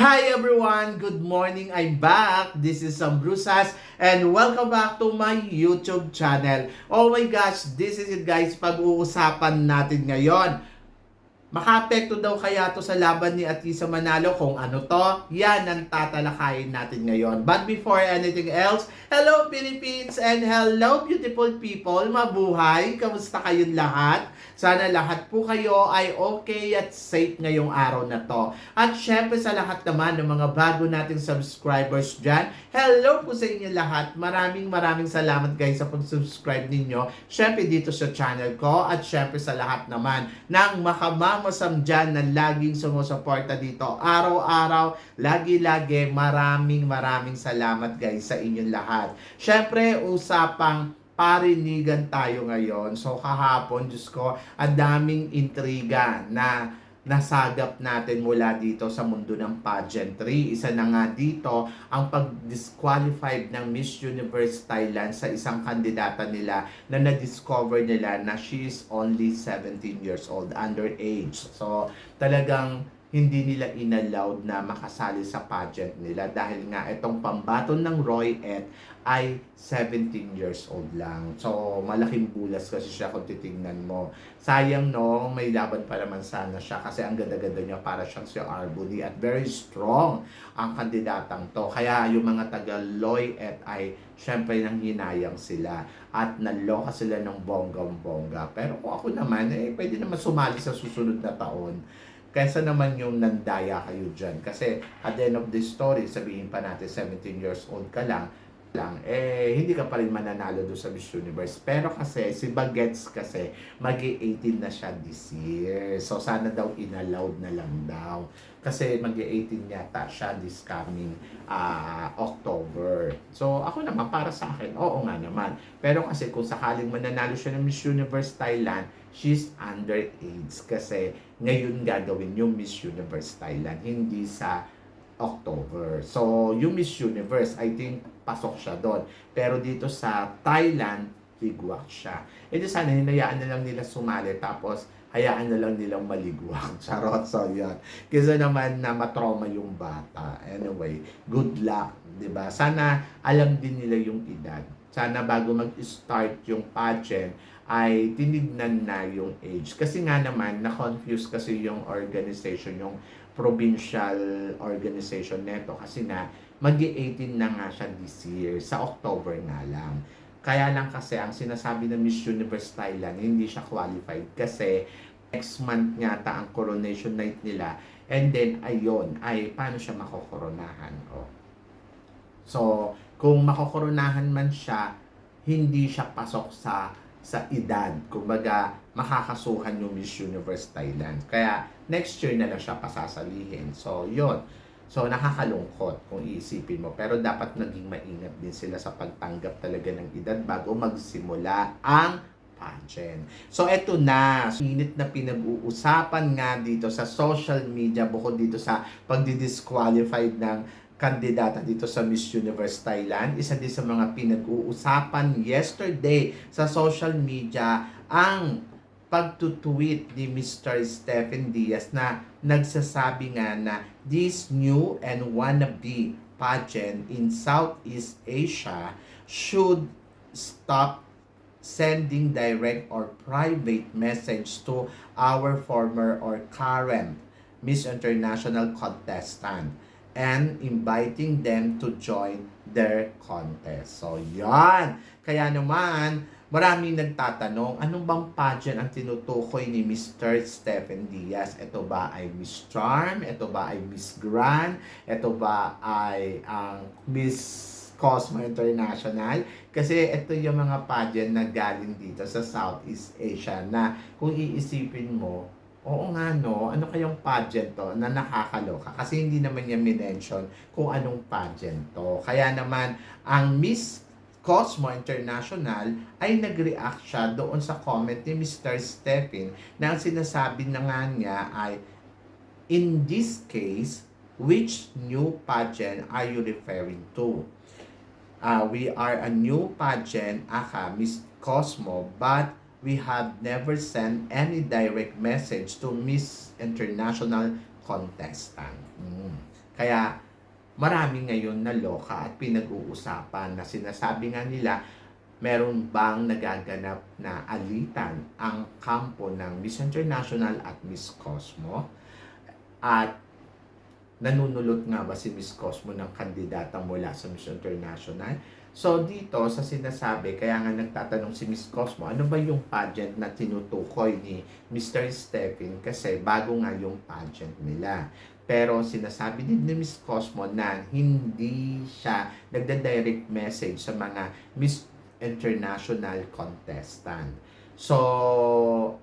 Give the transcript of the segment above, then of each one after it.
Hi everyone! Good morning! I'm back! This is Sam Brusas and welcome back to my YouTube channel. Oh my gosh! This is it guys, pag-uusapan natin ngayon. Makaapekto daw kaya to sa laban ni Atisa Manalo? Kung ano to? Yan ang tatalakayin natin ngayon. But before anything else, hello Philippines and hello beautiful people! Mabuhay! Kamusta kayong lahat? Sana lahat po kayo ay okay at safe ngayong araw na to. At syempre sa lahat naman ng mga bago nating subscribers dyan, hello po sa inyo lahat. Maraming salamat guys sa pag-subscribe ninyo. Syempre dito sa channel ko at syempre sa lahat naman ng makamamasam dyan na laging sumusuporta dito. Araw-araw, lagi-lagi, maraming salamat guys sa inyong lahat. Syempre, usapang parinigan tayo ngayon. So kahapon, Diyos ko, ang daming intriga na nasagap natin mula dito sa mundo ng pageantry. Isa na nga dito ang pag-disqualified ng Miss Universe Thailand sa isang kandidata nila na na-discover nila na she is only 17 years old, underage. So talagang hindi nila inallowed na makasali sa pageant nila dahil nga itong pambaton ng Roy-Et ay 17 years old lang. So, malaking bulas kasi siya kung titingnan mo. Sayang no, may laban pa naman sana siya kasi ang ganda-ganda niya para siyang si Arbuni at very strong ang kandidatang to. Kaya yung mga taga-Roy-Et ay syempre nang hinayang sila at naloka sila ng bonggang-bongga. Pero kung ako naman, pwede naman sumali sa susunod na taon. Kaysa naman yung nandaya kayo dyan. Kasi at the end of the story, sabihin pa natin 17 years old ka lang, hindi ka pa rin mananalo doon sa Miss Universe. Pero kasi, si Bagets kasi, mag-18 na siya this year. So, sana daw inallowed na lang daw. Kasi mag-18 yata siya this coming October. So, ako naman, para sa akin, oo nga naman. Pero kasi kung sakaling mananalo siya ng Miss Universe Thailand, she's underage. Kasi ngayon gagawin yung Miss Universe Thailand, hindi sa October. So, yung Miss Universe, I think, pasok siya doon. Pero dito sa Thailand, ligwak siya. E di sana, hinayaan na lang nila sumali, tapos hayaan na lang nilang maligwak. Charot, so yan. Kasi naman na matrauma yung bata. Anyway, good luck, di ba? Sana alam din nila yung edad. Sana bago mag-start yung pageant, ay tinignan na yung age. Kasi nga naman, na-confuse kasi yung organization, yung provincial organization neto kasi na mag-18 na nga siya this year, sa October nga lang. Kaya lang kasi ang sinasabi ng Miss Universe Thailand, hindi siya qualified kasi next month yata ang coronation night nila and then ayun, ay paano siya makokoronahan? Oh. So, kung makokoronahan man siya, hindi siya pasok sa edad. Kumbaga, makakasuhan yung Miss Universe Thailand. Kaya, next year na lang siya pasasalihin. So, yun. So, nakakalungkot kung iisipin mo. Pero dapat naging maingat din sila sa pagtanggap talaga ng edad bago magsimula ang pageant. So, eto na. Init na pinag-uusapan nga dito sa social media bukod dito sa pagdi-disqualified ng kandidata dito sa Miss Universe Thailand. Isa din sa mga pinag-uusapan yesterday sa social media ang pagtutweet ni Mr. Stephen Diaz na nagsasabi nga na this new and wannabe pageant in Southeast Asia should stop sending direct or private message to our former or current Miss International contestant and inviting them to join their contest. So, yan. Kaya naman, maraming nagtatanong, anong bang pageant ang tinutukoy ni Mr. Stephen Diaz? Ito ba ay Miss Charm? Ito ba ay Miss Grand? Ito ba ay ang Miss Cosmo International? Kasi ito yung mga pageant na galing dito sa Southeast Asia na kung iisipin mo, oo nga no, ano kayong pageant to na nakakaloka? Kasi hindi naman niya minention kung anong pageant to. Kaya naman, ang Miss Cosmo International ay nag-react siya doon sa comment ni Mr. Stephen na ang sinasabi na nga niya ay, in this case, which new pageant are you referring to? We are a new pageant, Miss Cosmo, but we have never sent any direct message to Miss International contestant. Kaya marami ngayon na loka at pinag-uusapan na sinasabi nga nila meron bang nagaganap na alitan ang kampo ng Miss International at Miss Cosmo? At nanunulot nga ba si Miss Cosmo ng kandidata mula sa Miss International? So dito sa sinasabi, kaya nga nagtatanong si Miss Cosmo, ano ba yung pageant na tinutukoy ni Mr. Stephen? Kasi bago nga yung pageant nila. Pero sinasabi din ni Miss Cosmo na hindi siya nagda-direct message sa mga Miss International contestant. So,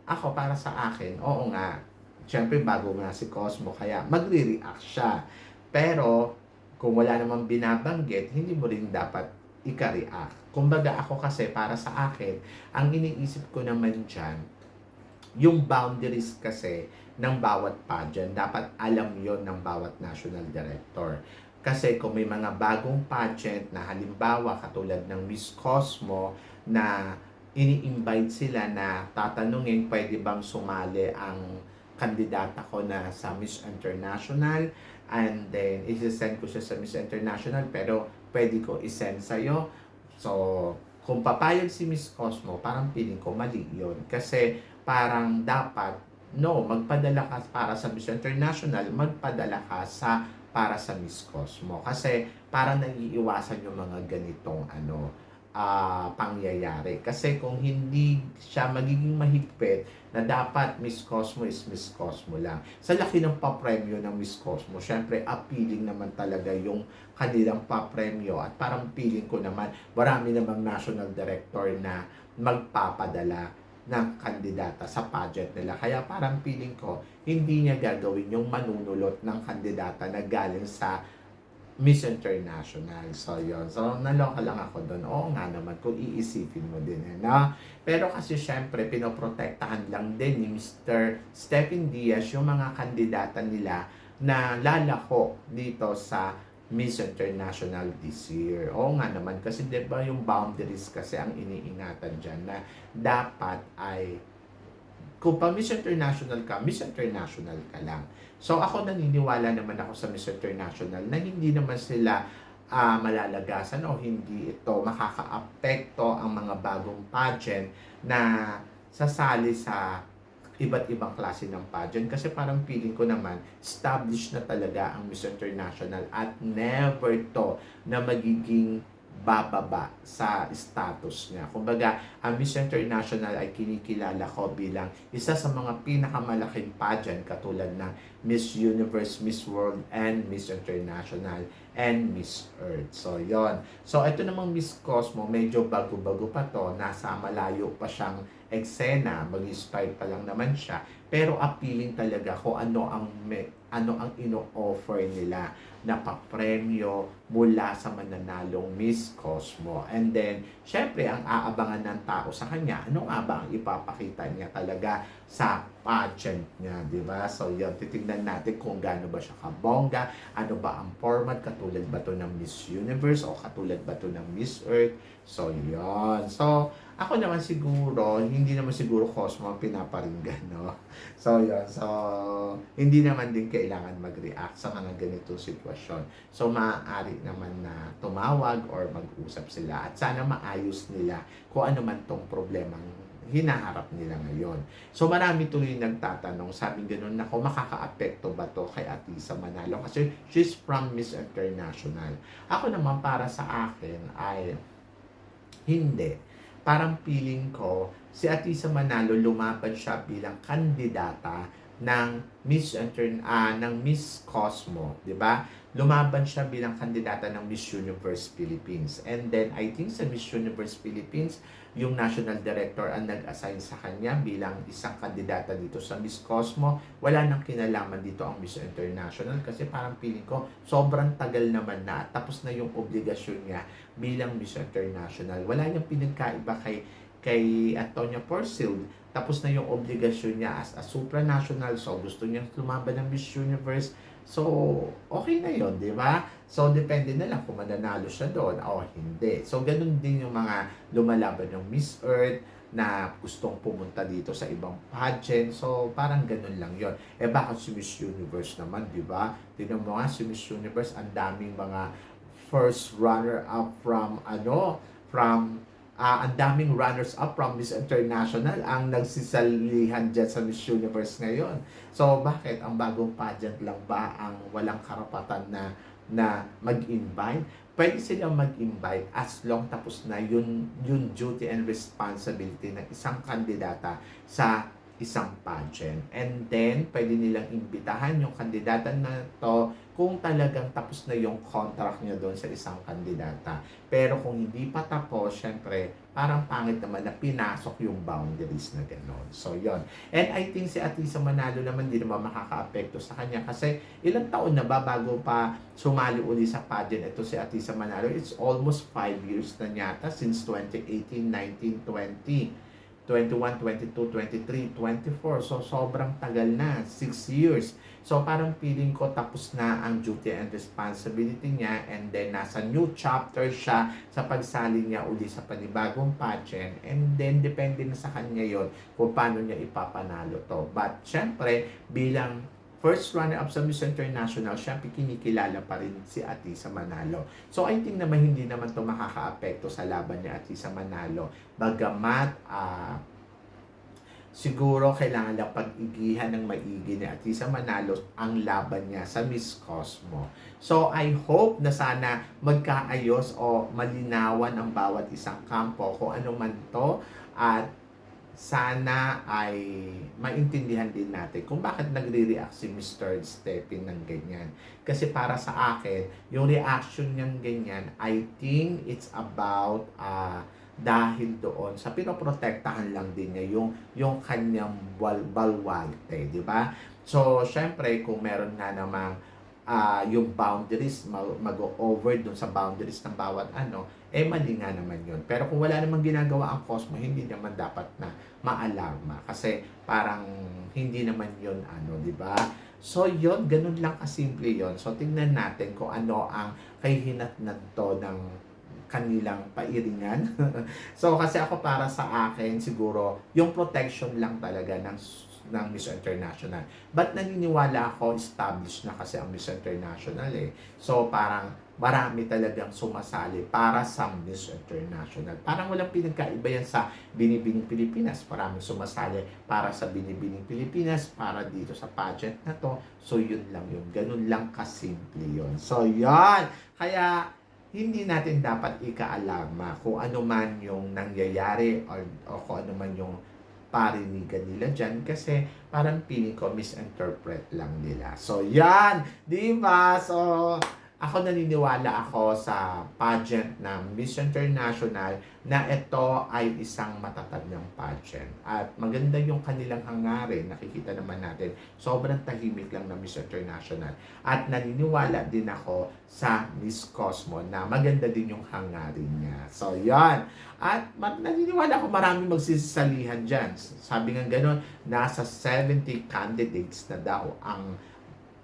ako para sa akin, oo nga, syempre bago nga si Cosmo, kaya magre-react siya. Pero, kung wala namang binabanggit, hindi mo rin dapat ika-react. Kumbaga ako kasi, para sa akin, ang iniisip ko naman dyan, yung boundaries kasi ng bawat pageant, dapat alam yon ng bawat national director. Kasi kung may mga bagong pageant na halimbawa katulad ng Miss Cosmo na ini-invite sila na tatanungin pwede bang sumali ang kandidata ko na sa Miss International, and then isi-send ko siya sa Miss International pero pwede ko i-send sa'yo. So, kung papayag si Miss Cosmo, parang feeling ko mali yun. Kasi parang dapat, no, magpadala ka para sa Miss International, magpadala ka sa para sa Miss Cosmo. Kasi parang naiiwasan yung mga ganitong pangyayari. Kasi kung hindi siya magiging mahigpit na dapat Miss Cosmo is Miss Cosmo lang. Sa laki ng papremyo ng Miss Cosmo, syempre appealing naman talaga yung kanilang papremyo at parang feeling ko naman marami namang national director na magpapadala ng kandidata sa pageant nila. Kaya parang feeling ko, hindi niya gagawin yung manunulot ng kandidata na galing sa Miss International. So, yun. So, naloka lang ako doon. Oo nga naman, kung iisipin mo din. Pero kasi syempre, pinoprotektahan lang din ni Mr. Stephen Diaz yung mga kandidata nila na lalako dito sa Miss International this year. Oo nga naman, kasi diba yung boundaries kasi ang iniingatan dyan na dapat ay kung pa Miss International ka, Miss International ka lang. So ako naniniwala naman ako sa Miss International na hindi naman sila malalagasan o hindi ito makakaapekto ang mga bagong pageant na sasali sa iba't ibang klase ng pageant kasi parang feeling ko naman established na talaga ang Miss International at never to na magiging bababa sa status niya. Kumbaga, ang Miss International ay kinikilala ko bilang isa sa mga pinakamalaking pageant katulad ng Miss Universe, Miss World, and Miss International, and Miss Earth. So, yon. So, ito namang Miss Cosmo, medyo bago-bago pa to. Nasa malayo pa siyang eksena. Mag-start pa lang naman siya. Pero appealing talaga kung ano ang ino-offer nila na papremyo mula sa mananalong Miss Cosmo. And then, syempre, ang aabangan ng tao sa kanya, ano nga ba ang ipapakita niya talaga sa pageant niya, di ba? So, yun, titignan natin kung gaano ba siya kabongga, ano ba ang format, katulad ba to ng Miss Universe o katulad ba to ng Miss Earth. So, yun. So, ako naman siguro, hindi naman siguro Cosmo ang pinaparinggan, no? So, yun. So, hindi naman din kailangan mag-react sa mga ganitong sitwasyon. So, maaari naman na tumawag or mag-usap sila at sana maayos nila kung ano man tong problemang hinaharap nila ngayon. So, marami tuloy nagtatanong, sabi ganoon, nako, makaka-apekto ba to kay Atisa Manalo? Kasi she's from Miss International. Ako naman, para sa akin, ay hindi. Parang feeling ko, si Atisa Manalo lumaban siya bilang kandidata ng ng Miss Cosmo, 'di ba? Lumaban siya bilang kandidata ng Miss Universe Philippines. And then I think sa Miss Universe Philippines, yung national director ang nag-assign sa kanya bilang isang kandidata dito sa Miss Cosmo. Wala nang kinalaman dito ang Miss International kasi parang feeling ko sobrang tagal naman na tapos na yung obligasyon niya bilang Miss International. Wala niyang pinagkaiba kay Antonia Porcil. Tapos na yung obligasyon niya as a supranational. So, gusto niyang lumaban ng Miss Universe. So, okay na yon, di ba? So, depende na lang kung mananalo siya doon o hindi. So, ganun din yung mga lumalaban ng Miss Earth, na gustong pumunta dito sa ibang pageant. So, parang ganun lang yon. Bakit si Miss Universe naman, di ba? Tignan mo nga, si Miss Universe, ang daming mga first runner-up ang daming runners-up from Miss International ang nagsisalihan dyan sa Miss Universe ngayon. So, bakit? Ang bagong pageant lang ba ang walang karapatan na mag-invite? Pwede silang mag-invite as long tapos na yung duty and responsibility ng isang kandidata sa isang pageant. And then, pwede nilang imbitahan yung kandidata na to kung talagang tapos na yung contract niya doon sa isang kandidata. Pero kung hindi pa tapos, syempre, parang pangit naman na pinasok yung boundaries na gano'n. So, yon. And I think si Atisa Manalo naman, di naman makaka-apekto sa kanya kasi ilang taon na ba bago pa sumali uli sa pageant ito si Atisa Manalo? It's almost 5 years na yata since 2018, 19, 20. 21, 22, 23, 24. So, sobrang tagal na. 6 years. So, parang feeling ko tapos na ang duty and responsibility niya and then nasa new chapter siya sa pagsali niya uli sa panibagong pageant and then depende na sa kanya yon kung paano niya ipapanalo to. But, syempre, bilang first runner-up sa Miss International, syempre kinikilala pa rin si Atisa Manalo. So, I think naman hindi naman to makaka-apekto sa laban ni Atisa Manalo. Bagamat, siguro kailangan lang pag-igihan ng maigi ni Atisa Manalo ang laban niya sa Miss Cosmo. So, I hope na sana magkaayos o malinawan ang bawat isang kampo kung ano man to at sana ay maintindihan din natin kung bakit nagre-react si Mr. Stephen ng ganyan. Kasi para sa akin, yung reaction niyang ganyan, I think it's about dahil doon sa pinoprotektahan lang din niya yung kanyang balwalte, di ba? So, syempre, kung meron nga namang yung boundaries, mag-over dun sa boundaries ng bawat mali nga naman yun. Pero kung wala namang ginagawa ang Cosmo, hindi naman dapat na maalarma. Kasi parang hindi naman yun, di ba? So, yun, ganun lang kasimple yun. So, tingnan natin kung ano ang kahihinatnan to ng kanilang pairingan. So, kasi ako para sa akin, siguro, yung protection lang talaga ng Miss International. But naniniwala ako, established na kasi ang Miss International eh. So, parang marami talagang sumasali para sa Miss International. Parang walang pinagkaiba yan sa Binibining Pilipinas. Maraming sumasali para sa Binibining Pilipinas, para dito sa pageant na to. So, yun lang yun. Ganun lang kasimple yun. So, yun. Kaya, hindi natin dapat ikaalarma kung ano man yung nangyayari o kung ano man yung parinigan nila dyan kasi parang feeling ko misinterpret lang nila. So, yan! Di ba? So, ako naniniwala ako sa pageant ng Miss International na ito ay isang matatag ng pageant. At maganda yung kanilang hangarin. Nakikita naman natin, sobrang tahimik lang ng Miss International. At naniniwala din ako sa Miss Cosmo na maganda din yung hangarin niya. So, yan. At naniniwala ako maraming magsisalihan dyan. Sabi nga gano'n, nasa 70 candidates na daw ang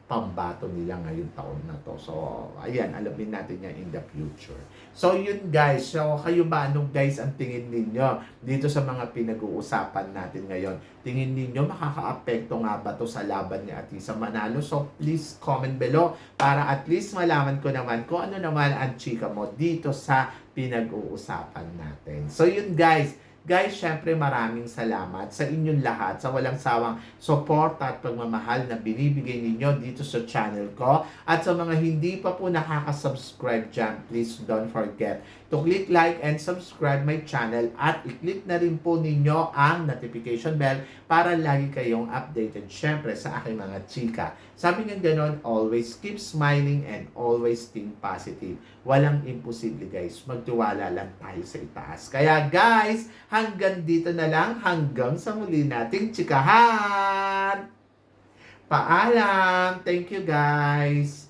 pambato nila ngayong taon na to. So, ayan, alamin natin yan in the future. So, yun guys. So, kayo ba, anong guys ang tingin ninyo dito sa mga pinag-uusapan natin ngayon? Tingin ninyo, makaka-apekto nga ba to sa laban ni Atisa Manalo? So, please comment below para at least malaman ko naman kung ano naman ang chika mo dito sa pinag-uusapan natin. So, yun guys. Guys, syempre maraming salamat sa inyong lahat sa walang sawang suporta at pagmamahal na binibigay ninyo dito sa channel ko. At sa mga hindi pa po nakaka-subscribe dyan, please don't forget to click like and subscribe my channel at i-click na rin po ninyo ang notification bell para lagi kayong updated syempre sa aking mga chika. Sabi nga ganon, always keep smiling and always think positive. Walang imposible guys, magtiwala lang tayo sa itaas. Kaya guys, hanggang dito na lang, hanggang sa muli nating chikahan! Paalam! Thank you guys!